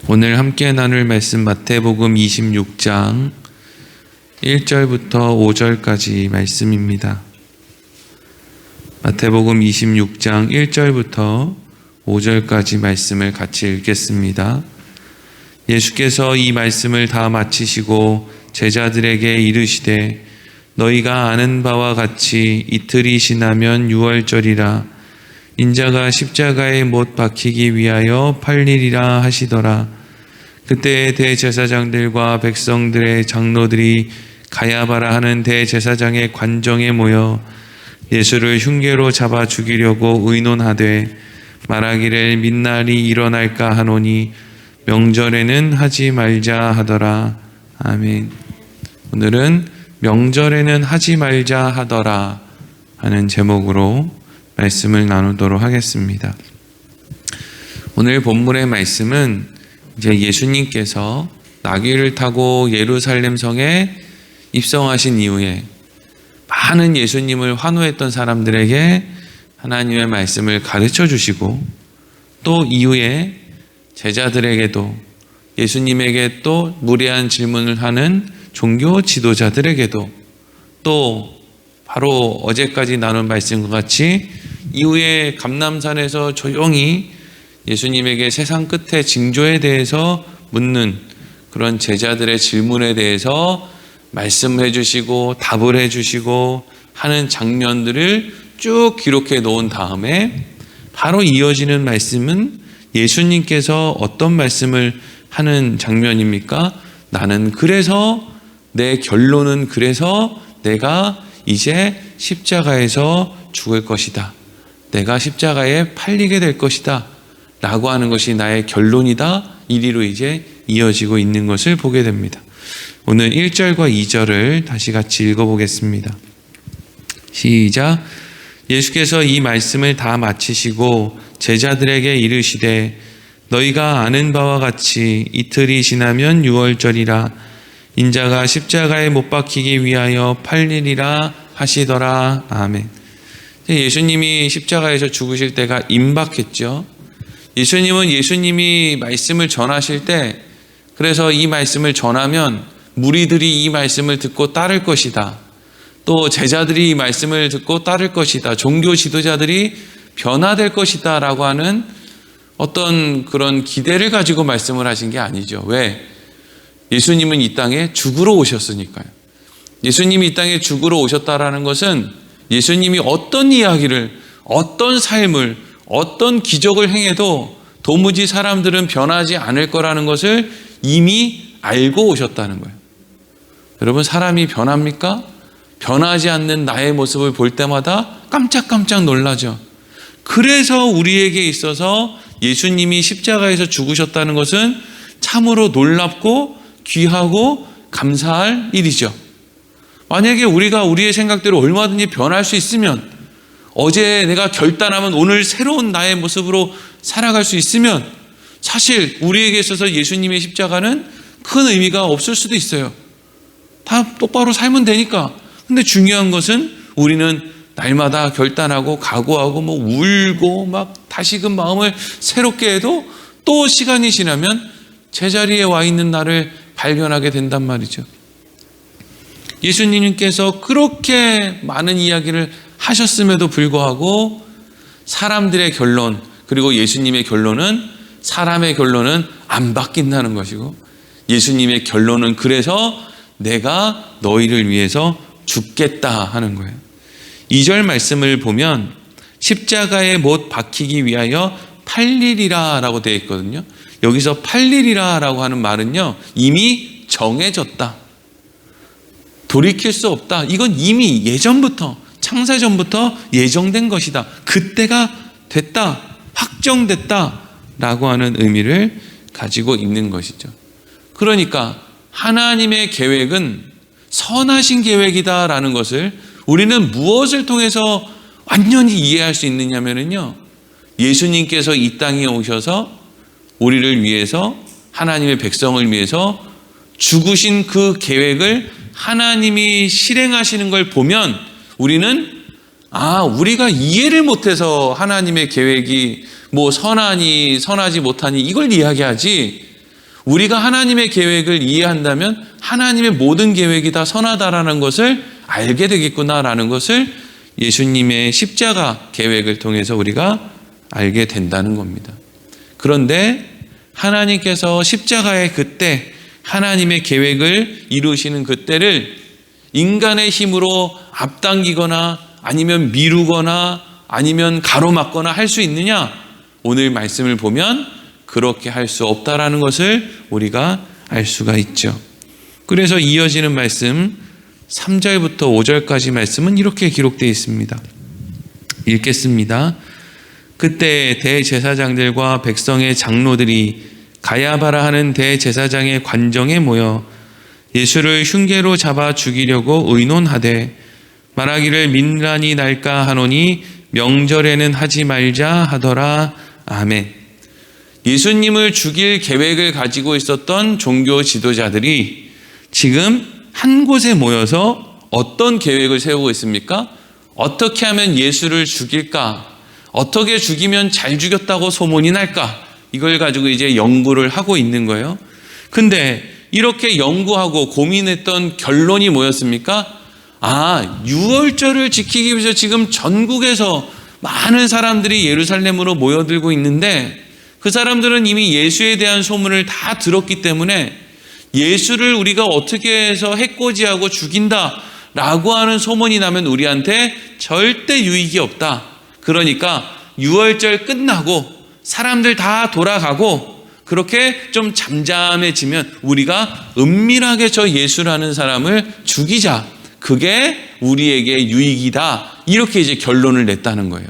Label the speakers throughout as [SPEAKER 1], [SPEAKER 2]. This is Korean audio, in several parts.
[SPEAKER 1] 오늘 함께 나눌 말씀 마태복음 26장 1절부터 5절까지 말씀입니다. 마태복음 26장 1절부터 5절까지 말씀을 같이 읽겠습니다. 예수께서 이 말씀을 다 마치시고 제자들에게 이르시되 너희가 아는 바와 같이 이틀이 지나면 유월절이라 인자가 십자가에 못 박히기 위하여 팔리리라 하시더라. 그때 대제사장들과 백성들의 장로들이 가야바라 하는 대제사장의 관정에 모여 예수를 흉계로 잡아 죽이려고 의논하되 말하기를 민날이 일어날까 하노니 명절에는 하지 말자 하더라. 아멘. 오늘은 명절에는 하지 말자 하더라 하는 제목으로 말씀을 나누도록 하겠습니다. 오늘 본문의 말씀은 이제 예수님께서 나귀를 타고 예루살렘 성에 입성하신 이후에 많은 예수님을 환호했던 사람들에게 하나님의 말씀을 가르쳐 주시고 또 이후에 제자들에게도 예수님에게 또 무례한 질문을 하는 종교 지도자들에게도 또 바로 어제까지 나눈 말씀과 같이 이후에 감람산에서 조용히 예수님에게 세상 끝의 징조에 대해서 묻는 그런 제자들의 질문에 대해서 말씀해 주시고 답을 해 주시고 하는 장면들을 쭉 기록해 놓은 다음에 바로 이어지는 말씀은 예수님께서 어떤 말씀을 하는 장면입니까? 나는 그래서 내 결론은 그래서 내가 이제 십자가에서 죽을 것이다. 내가 십자가에 팔리게 될 것이다. 라고 하는 것이 나의 결론이다. 이리로 이제 이어지고 있는 것을 보게 됩니다. 오늘 1절과 2절을 다시 같이 읽어보겠습니다. 시작. 예수께서 이 말씀을 다 마치시고 제자들에게 이르시되 너희가 아는 바와 같이 이틀이 지나면 유월절이라 인자가 십자가에 못 박히기 위하여 팔리리라 하시더라. 아멘. 예수님이 십자가에서 죽으실 때가 임박했죠. 예수님은 예수님이 말씀을 전하실 때 그래서 이 말씀을 전하면 무리들이 이 말씀을 듣고 따를 것이다. 또 제자들이 이 말씀을 듣고 따를 것이다. 종교 지도자들이 변화될 것이다 라고 하는 어떤 그런 기대를 가지고 말씀을 하신 게 아니죠. 왜? 예수님은 이 땅에 죽으러 오셨으니까요. 예수님이 이 땅에 죽으러 오셨다라는 것은 예수님이 어떤 이야기를, 어떤 삶을, 어떤 기적을 행해도 도무지 사람들은 변하지 않을 거라는 것을 이미 알고 오셨다는 거예요. 여러분, 사람이 변합니까? 변하지 않는 나의 모습을 볼 때마다 깜짝깜짝 놀라죠. 그래서 우리에게 있어서 예수님이 십자가에서 죽으셨다는 것은 참으로 놀랍고 귀하고 감사할 일이죠. 만약에 우리가 우리의 생각대로 얼마든지 변할 수 있으면, 어제 내가 결단하면 오늘 새로운 나의 모습으로 살아갈 수 있으면 사실 우리에게 있어서 예수님의 십자가는 큰 의미가 없을 수도 있어요. 다 똑바로 살면 되니까. 근데 중요한 것은 우리는 날마다 결단하고 각오하고 울고 막 다시금 마음을 새롭게 해도 또 시간이 지나면 제자리에 와 있는 나를 발견하게 된단 말이죠. 예수님께서 그렇게 많은 이야기를 하셨음에도 불구하고 사람들의 결론, 그리고 예수님의 결론은, 사람의 결론은 안 바뀐다는 것이고 예수님의 결론은 그래서 내가 너희를 위해서 죽겠다 하는 거예요. 2절 말씀을 보면 십자가에 못 박히기 위하여 팔리리라 라고 되어 있거든요. 여기서 팔리리라 라고 하는 말은요, 이미 정해졌다. 돌이킬 수 없다. 이건 이미 예전부터, 창세전부터 예정된 것이다. 그때가 됐다. 확정됐다. 라고 하는 의미를 가지고 있는 것이죠. 그러니까 하나님의 계획은 선하신 계획이다라는 것을 우리는 무엇을 통해서 완전히 이해할 수 있느냐면요, 예수님께서 이 땅에 오셔서 우리를 위해서, 하나님의 백성을 위해서 죽으신 그 계획을 하나님이 실행하시는 걸 보면 우리는 우리가 이해를 못해서 하나님의 계획이 선하니 선하지 못하니 이걸 이야기하지, 우리가 하나님의 계획을 이해한다면 하나님의 모든 계획이 다 선하다라는 것을 알게 되겠구나라는 것을 예수님의 십자가 계획을 통해서 우리가 알게 된다는 겁니다. 그런데 하나님께서 십자가의 그때 하나님의 계획을 이루시는 그때를 인간의 힘으로 앞당기거나 아니면 미루거나 아니면 가로막거나 할 수 있느냐? 오늘 말씀을 보면 그렇게 할 수 없다라는 것을 우리가 알 수가 있죠. 그래서 이어지는 말씀 3절부터 5절까지 말씀은 이렇게 기록되어 있습니다. 읽겠습니다. 그때 대제사장들과 백성의 장로들이 가야바라 하는 대제사장의 관정에 모여 예수를 흉계로 잡아 죽이려고 의논하되 말하기를 민란이 날까 하노니 명절에는 하지 말자 하더라. 아멘. 예수님을 죽일 계획을 가지고 있었던 종교 지도자들이 지금 한 곳에 모여서 어떤 계획을 세우고 있습니까? 어떻게 하면 예수를 죽일까? 어떻게 죽이면 잘 죽였다고 소문이 날까? 이걸 가지고 이제 연구를 하고 있는 거예요. 근데 이렇게 연구하고 고민했던 결론이 뭐였습니까? 유월절을 지키기 위해서 지금 전국에서 많은 사람들이 예루살렘으로 모여들고 있는데 그 사람들은 이미 예수에 대한 소문을 다 들었기 때문에 예수를 우리가 어떻게 해서 해코지하고 죽인다라고 하는 소문이 나면 우리한테 절대 유익이 없다. 그러니까 유월절 끝나고 사람들 다 돌아가고 그렇게 좀 잠잠해지면 우리가 은밀하게 저 예수라는 사람을 죽이자. 그게 우리에게 유익이다. 이렇게 이제 결론을 냈다는 거예요.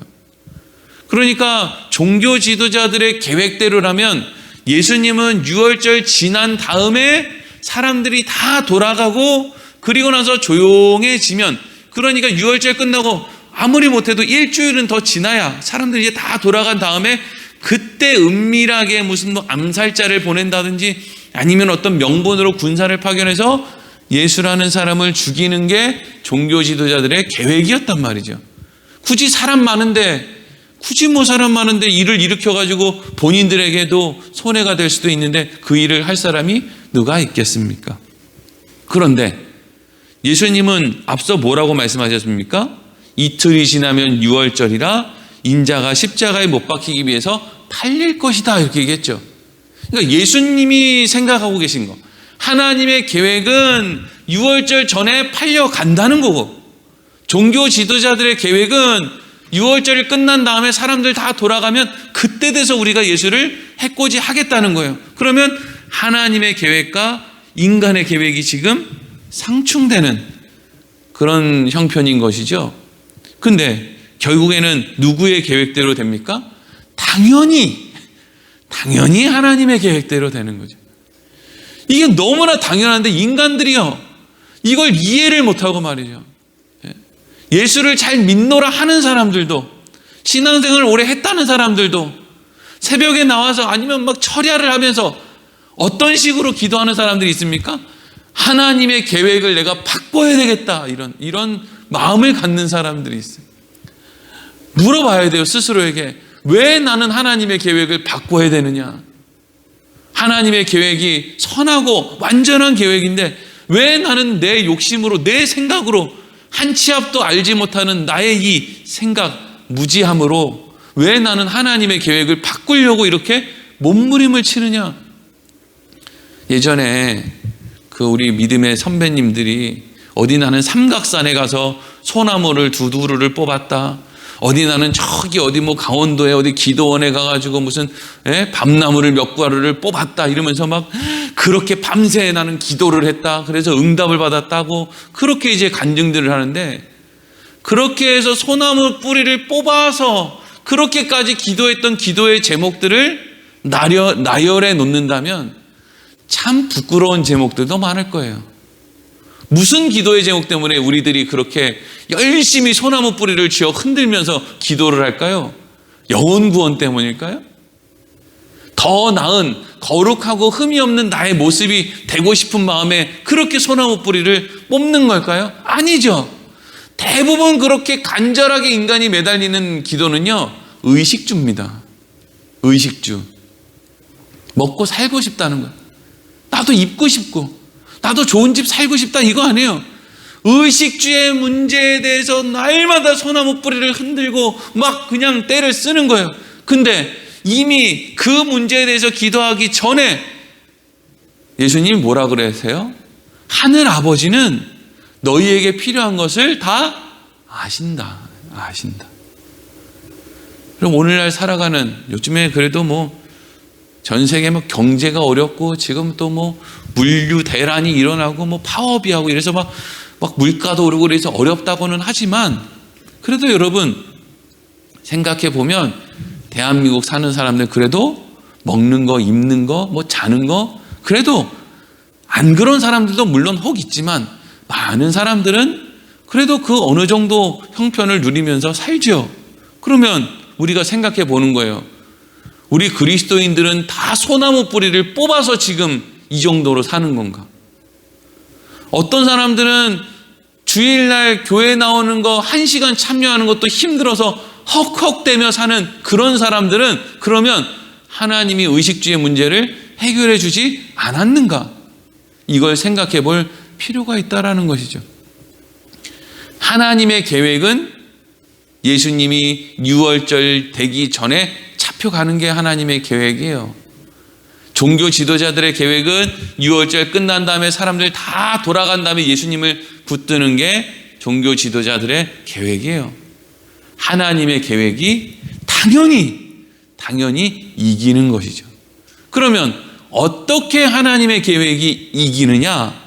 [SPEAKER 1] 그러니까 종교 지도자들의 계획대로라면 예수님은 유월절 지난 다음에 사람들이 다 돌아가고 그리고 나서 조용해지면 그러니까 유월절 끝나고 아무리 못해도 일주일은 더 지나야 사람들이 이제 다 돌아간 다음에 그때 은밀하게 무슨 뭐 암살자를 보낸다든지 아니면 어떤 명분으로 군사를 파견해서 예수라는 사람을 죽이는 게 종교 지도자들의 계획이었단 말이죠. 굳이 사람 많은데 일을 일으켜가지고 본인들에게도 손해가 될 수도 있는데 그 일을 할 사람이 누가 있겠습니까? 그런데 예수님은 앞서 뭐라고 말씀하셨습니까? 이틀이 지나면 유월절이라 인자가 십자가에 못 박히기 위해서 팔릴 것이다 이렇게 얘기했죠. 그러니까 예수님이 생각하고 계신 거 하나님의 계획은 유월절 전에 팔려간다는 거고 종교 지도자들의 계획은 유월절이 끝난 다음에 사람들 다 돌아가면 그때 돼서 우리가 예수를 해코지 하겠다는 거예요. 그러면 하나님의 계획과 인간의 계획이 지금 상충되는 그런 형편인 것이죠. 근데 결국에는 누구의 계획대로 됩니까? 당연히 하나님의 계획대로 되는 거죠. 이게 너무나 당연한데 인간들이요 이걸 이해를 못하고 말이죠. 예수를 잘 믿노라 하는 사람들도 신앙생활을 오래 했다는 사람들도 새벽에 나와서 아니면 막 철야를 하면서 어떤 식으로 기도하는 사람들이 있습니까? 하나님의 계획을 내가 바꿔야 되겠다 이런 마음을 갖는 사람들이 있어요. 물어봐야 돼요 스스로에게. 왜 나는 하나님의 계획을 바꿔야 되느냐? 하나님의 계획이 선하고 완전한 계획인데 왜 나는 내 욕심으로 내 생각으로 한 치 앞도 알지 못하는 나의 이 생각 무지함으로 왜 나는 하나님의 계획을 바꾸려고 이렇게 몸부림을 치느냐? 예전에 그 우리 믿음의 선배님들이 어디 나는 삼각산에 가서 소나무를 두 그루를 뽑았다. 어디 나는 저기 어디 뭐 강원도에 어디 기도원에 가가지고 무슨 밤나무를 몇 그루를 뽑았다 이러면서 막 그렇게 밤새 나는 기도를 했다. 그래서 응답을 받았다고 그렇게 이제 간증들을 하는데 그렇게 해서 소나무 뿌리를 뽑아서 그렇게까지 기도했던 기도의 제목들을 나열해 놓는다면 참 부끄러운 제목들도 많을 거예요. 무슨 기도의 제목 때문에 우리들이 그렇게 열심히 소나무 뿌리를 쥐어 흔들면서 기도를 할까요? 영혼 구원 때문일까요? 더 나은 거룩하고 흠이 없는 나의 모습이 되고 싶은 마음에 그렇게 소나무 뿌리를 뽑는 걸까요? 아니죠. 대부분 그렇게 간절하게 인간이 매달리는 기도는요 의식주입니다. 의식주. 먹고 살고 싶다는 거예요.
[SPEAKER 2] 나도 입고 싶고 나도 좋은 집 살고 싶다 이거 아니에요. 의식주의 문제에 대해서 날마다 소나무 뿌리를 흔들고 막 그냥 때를 쓰는 거예요. 근데 이미 그 문제에 대해서 기도하기 전에 예수님이 뭐라 그러세요? 하늘 아버지는 너희에게 필요한 것을 다 아신다. 그럼 오늘날 살아가는, 요즘에 그래도 뭐 전 세계 뭐 경제가 어렵고 지금 또 뭐 물류 대란이 일어나고 뭐 파업이 하고 이래서 막 물가도 오르고 그래서 어렵다고는 하지만, 그래도 여러분 생각해 보면 대한민국 사는 사람들 그래도 먹는 거, 입는 거, 뭐 자는 거, 그래도 안 그런 사람들도 물론 혹 있지만 많은 사람들은 그래도 그 어느 정도 형편을 누리면서 살죠. 그러면 우리가 생각해 보는 거예요. 우리 그리스도인들은 다 소나무 뿌리를 뽑아서 지금 이 정도로 사는 건가? 어떤 사람들은 주일날 교회 나오는 거 1시간 참여하는 것도 힘들어서 헉헉대며 사는 그런 사람들은 그러면 하나님이 의식주의 문제를 해결해 주지 않았는가? 이걸 생각해 볼 필요가 있다라는 것이죠. 하나님의 계획은 예수님이 유월절 되기 전에 잡혀가는 게 하나님의 계획이에요. 종교 지도자들의 계획은 유월절 끝난 다음에 사람들 다 돌아간 다음에 예수님을 붙드는 게 종교 지도자들의 계획이에요. 하나님의 계획이 당연히 이기는 것이죠. 그러면 어떻게 하나님의 계획이 이기느냐?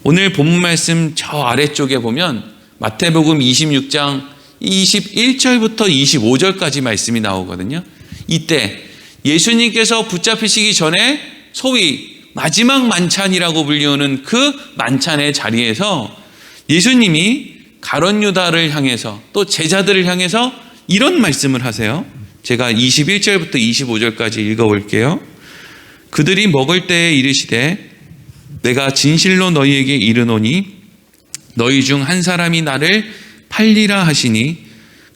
[SPEAKER 2] 오늘 본문 말씀 저 아래쪽에 보면 마태복음 26장 21절부터 25절까지 말씀이 나오거든요. 이때 예수님께서 붙잡히시기 전에 소위 마지막 만찬이라고 불리우는 그 만찬의 자리에서 예수님이 가룟 유다를 향해서 또 제자들을 향해서 이런 말씀을 하세요. 제가 21절부터 25절까지 읽어볼게요. 그들이 먹을 때에 이르시되 내가 진실로 너희에게 이르노니 너희 중 한 사람이 나를 팔리라 하시니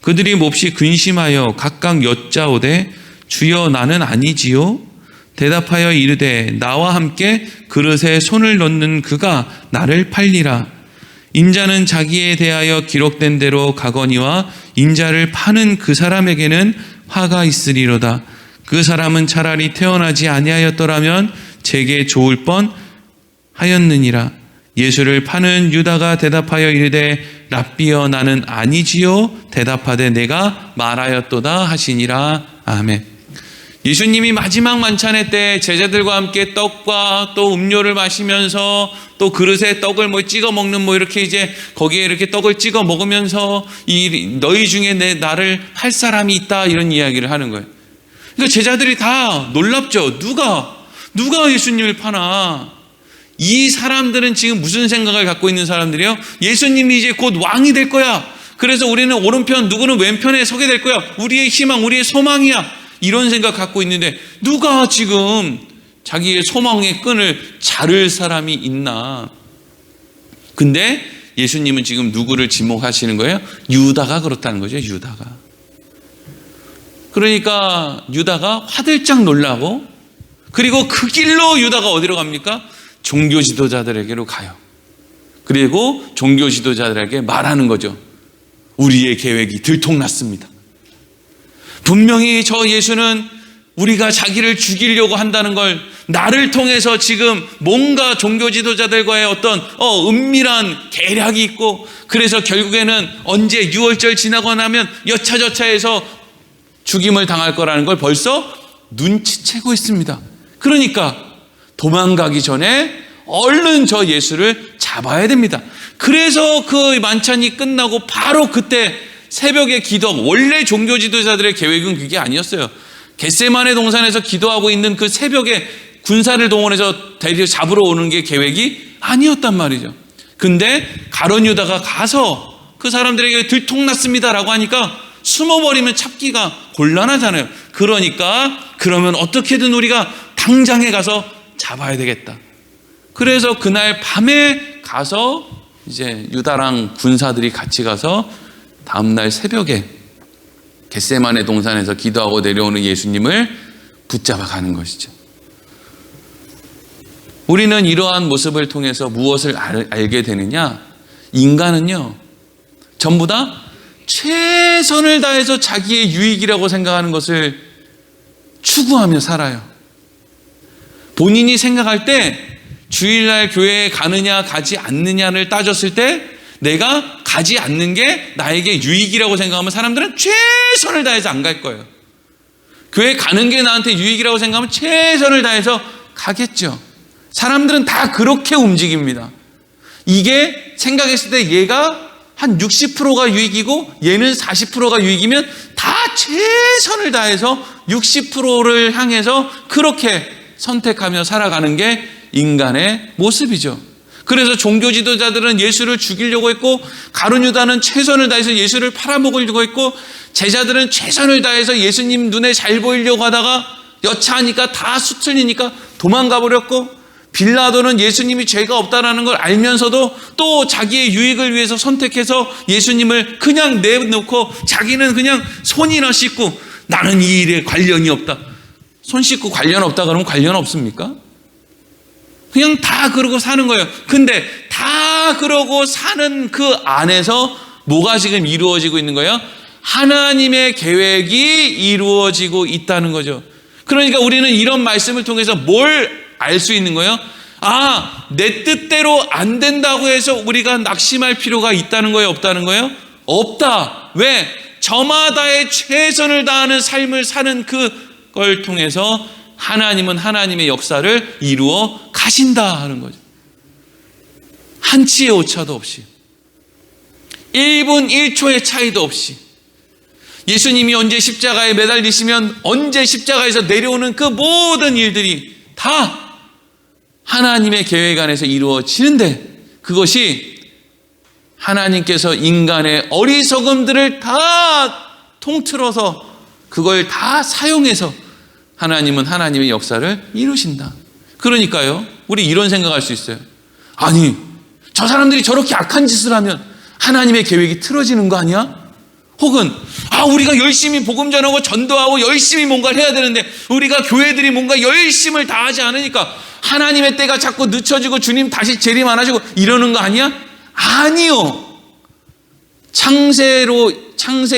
[SPEAKER 2] 그들이 몹시 근심하여 각각 여짜오되 주여 나는 아니지요. 대답하여 이르되 나와 함께 그릇에 손을 넣는 그가 나를 팔리라. 인자는 자기에 대하여 기록된 대로 가거니와 인자를 파는 그 사람에게는 화가 있으리로다. 그 사람은 차라리 태어나지 아니하였더라면 제게 좋을 뻔 하였느니라. 예수를 파는 유다가 대답하여 이르되 랍비여 나는 아니지요. 대답하되 내가 말하였도다 하시니라. 아멘. 예수님이 마지막 만찬의 때 제자들과 함께 떡과 또 음료를 마시면서 또 그릇에 떡을 뭐 찍어 먹는 뭐 이렇게 이제 거기에 이렇게 떡을 찍어 먹으면서 너희 중에 나를 팔 사람이 있다 이런 이야기를 하는 거예요. 그러니까 제자들이 다 놀랍죠. 누가 예수님을 파나? 이 사람들은 지금 무슨 생각을 갖고 있는 사람들이에요? 예수님이 이제 곧 왕이 될 거야. 그래서 우리는 오른편, 누구는 왼편에 서게 될 거야. 우리의 희망, 우리의 소망이야. 이런 생각 갖고 있는데 누가 지금 자기의 소망의 끈을 자를 사람이 있나? 근데 예수님은 지금 누구를 지목하시는 거예요? 유다가 그렇다는 거죠. 유다가. 그러니까 유다가 화들짝 놀라고, 그리고 그 길로 유다가 어디로 갑니까? 종교 지도자들에게로 가요. 그리고 종교 지도자들에게 말하는 거죠. 우리의 계획이 들통났습니다. 분명히 저 예수는 우리가 자기를 죽이려고 한다는 걸 나를 통해서 지금 뭔가 종교 지도자들과의 어떤 은밀한 계략이 있고, 그래서 결국에는 언제 유월절 지나고 나면 여차저차해서 죽임을 당할 거라는 걸 벌써 눈치채고 있습니다. 그러니까 도망가기 전에 얼른 저 예수를 잡아야 됩니다. 그래서 그 만찬이 끝나고 바로 그때 새벽에 기도하고, 원래 종교 지도자들의 계획은 그게 아니었어요. 겟세마네 동산에서 기도하고 있는 그 새벽에 군사를 동원해서 데리고 잡으러 오는 게 계획이 아니었단 말이죠. 근데 가룟 유다가 가서 그 사람들에게 들통났습니다라고 하니까 숨어버리면 찾기가 곤란하잖아요. 그러니까 그러면 어떻게든 우리가 당장에 가서 잡아야 되겠다. 그래서 그날 밤에 가서 이제 유다랑 군사들이 같이 가서 다음날 새벽에 겟세마네 동산에서 기도하고 내려오는 예수님을 붙잡아 가는 것이죠. 우리는 이러한 모습을 통해서 무엇을 알게 되느냐? 인간은요, 전부 다 최선을 다해서 자기의 유익이라고 생각하는 것을 추구하며 살아요. 본인이 생각할 때 주일날 교회에 가느냐 가지 않느냐를 따졌을 때 내가 가지 않는 게 나에게 유익이라고 생각하면 사람들은 최선을 다해서 안 갈 거예요. 교회 가는 게 나한테 유익이라고 생각하면 최선을 다해서 가겠죠. 사람들은 다 그렇게 움직입니다. 이게 생각했을 때 얘가 한 60%가 유익이고 얘는 40%가 유익이면 다 최선을 다해서 60%를 향해서 그렇게 선택하며 살아가는 게 인간의 모습이죠. 그래서 종교 지도자들은 예수를 죽이려고 했고, 가룟 유다는 최선을 다해서 예수를 팔아먹으려고 했고, 제자들은 최선을 다해서 예수님 눈에 잘 보이려고 하다가 여차하니까 다 수틀리니까 도망가 버렸고, 빌라도는 예수님이 죄가 없다라는 걸 알면서도 또 자기의 유익을 위해서 선택해서 예수님을 그냥 내놓고 자기는 그냥 손이나 씻고 나는 이 일에 관련이 없다. 손 씻고 관련 없다 그러면 관련 없습니까? 그냥 다 그러고 사는 거예요. 근데 다 그러고 사는 그 안에서 뭐가 지금 이루어지고 있는 거예요? 하나님의 계획이 이루어지고 있다는 거죠. 그러니까 우리는 이런 말씀을 통해서 뭘 알 수 있는 거예요? 아, 내 뜻대로 안 된다고 해서 우리가 낙심할 필요가 있다는 거예요? 없다는 거예요? 없다. 왜? 저마다의 최선을 다하는 삶을 사는 그걸 통해서 하나님은 하나님의 역사를 이루어 가신다 하는 거죠. 한치의 오차도 없이, 1분 1초의 차이도 없이, 예수님이 언제 십자가에 매달리시면 언제 십자가에서 내려오는 그 모든 일들이 다 하나님의 계획 안에서 이루어지는데, 그것이 하나님께서 인간의 어리석음들을 다 통틀어서 그걸 다 사용해서 하나님은 하나님의 역사를 이루신다. 그러니까요, 우리 이런 생각할 수 있어요. 아니, 저 사람들이 저렇게 악한 짓을 하면 하나님의 계획이 틀어지는 거 아니야? 혹은 우리가 열심히 복음 전하고 전도하고 열심히 뭔가를 해야 되는데 우리가 교회들이 뭔가 열심을 다하지 않으니까 하나님의 때가 자꾸 늦춰지고 주님 다시 재림 안 하시고 이러는 거 아니야? 아니요. 창세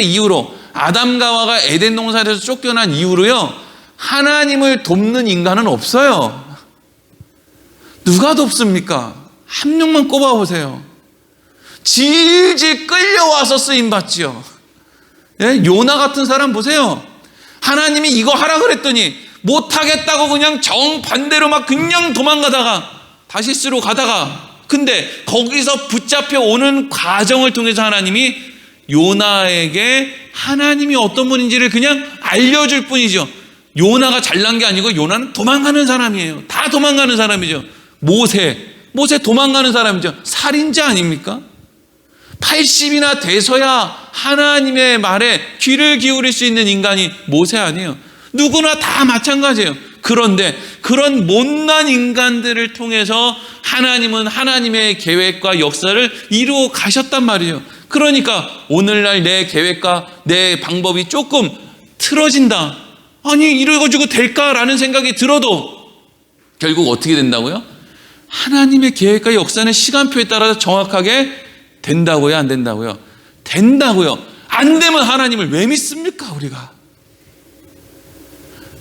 [SPEAKER 2] 이후로 아담과 하와가 에덴 동산에서 쫓겨난 이후로요, 하나님을 돕는 인간은 없어요. 누가 돕습니까? 한 명만 꼽아보세요. 질질 끌려와서 쓰임받지요. 예? 요나 같은 사람 보세요. 하나님이 이거 하라 그랬더니 못하겠다고 그냥 정반대로 막 그냥 도망가다가 다시스로 가다가, 근데 거기서 붙잡혀 오는 과정을 통해서 하나님이 요나에게 하나님이 어떤 분인지를 그냥 알려줄 뿐이죠. 요나가 잘난 게 아니고 요나는 도망가는 사람이에요. 다 도망가는 사람이죠. 모세 도망가는 사람이죠. 살인자 아닙니까? 80이나 돼서야 하나님의 말에 귀를 기울일 수 있는 인간이 모세 아니에요. 누구나 다 마찬가지예요. 그런데 그런 못난 인간들을 통해서 하나님은 하나님의 계획과 역사를 이루어 가셨단 말이에요. 그러니까 오늘날 내 계획과 내 방법이 조금 틀어진다, 아니 이래가지고 될까라는 생각이 들어도 결국 어떻게 된다고요? 하나님의 계획과 역사는 시간표에 따라서 정확하게 된다고요? 안 된다고요? 된다고요. 안 되면 하나님을 왜 믿습니까? 우리가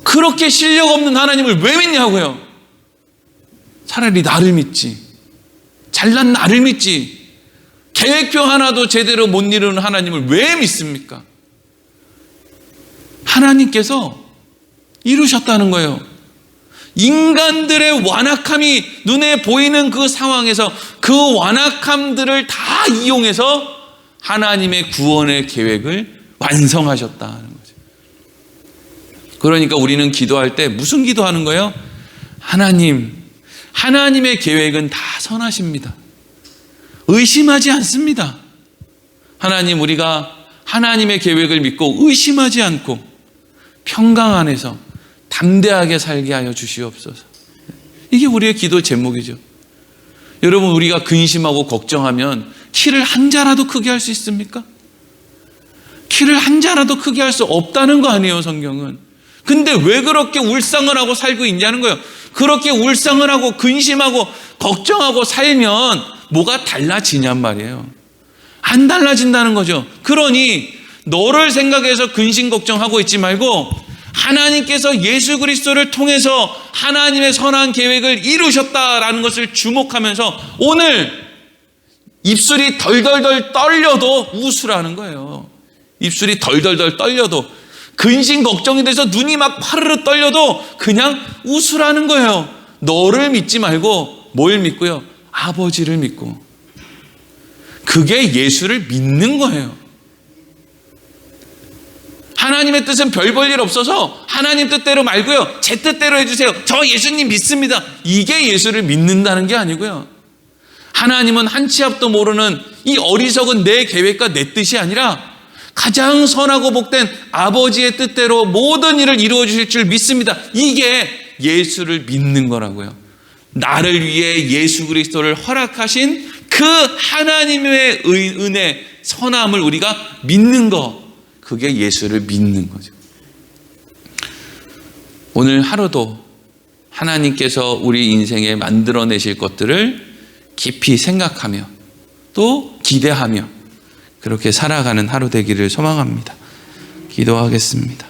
[SPEAKER 2] 그렇게 실력 없는 하나님을 왜 믿냐고요? 차라리 나를 믿지, 잘난 나를 믿지, 계획표 하나도 제대로 못 이루는 하나님을 왜 믿습니까? 하나님께서 이루셨다는 거예요. 인간들의 완악함이 눈에 보이는 그 상황에서 그 완악함들을 다 이용해서 하나님의 구원의 계획을 완성하셨다는 거죠. 그러니까 우리는 기도할 때 무슨 기도하는 거예요? 하나님의 계획은 다 선하십니다. 의심하지 않습니다. 하나님, 우리가 하나님의 계획을 믿고 의심하지 않고 평강 안에서 담대하게 살게 하여 주시옵소서. 이게 우리의 기도 제목이죠. 여러분, 우리가 근심하고 걱정하면 키를 한 자라도 크게 할 수 있습니까? 키를 한 자라도 크게 할 수 없다는 거 아니에요, 성경은. 근데 왜 그렇게 울상을 하고 살고 있냐는 거예요. 그렇게 울상을 하고 근심하고 걱정하고 살면 뭐가 달라지냔 말이에요. 안 달라진다는 거죠. 그러니 너를 생각해서 근심 걱정하고 있지 말고 하나님께서 예수 그리스도를 통해서 하나님의 선한 계획을 이루셨다라는 것을 주목하면서 오늘 입술이 덜덜덜 떨려도 웃으라는 거예요. 입술이 덜덜덜 떨려도, 근심 걱정이 돼서 눈이 막 파르르 떨려도 그냥 웃으라는 거예요. 너를 믿지 말고 뭘 믿고요? 아버지를 믿고. 그게 예수를 믿는 거예요. 하나님의 뜻은 별 볼 일 없어서 하나님 뜻대로 말고요, 제 뜻대로 해주세요, 저 예수님 믿습니다, 이게 예수를 믿는다는 게 아니고요. 하나님은 한 치 앞도 모르는 이 어리석은 내 계획과 내 뜻이 아니라 가장 선하고 복된 아버지의 뜻대로 모든 일을 이루어 주실 줄 믿습니다. 이게 예수를 믿는 거라고요. 나를 위해 예수 그리스도를 허락하신 그 하나님의 은혜, 선함을 우리가 믿는 거, 그게 예수를 믿는 거죠. 오늘 하루도 하나님께서 우리 인생에 만들어내실 것들을 깊이 생각하며 또 기대하며 그렇게 살아가는 하루 되기를 소망합니다. 기도하겠습니다.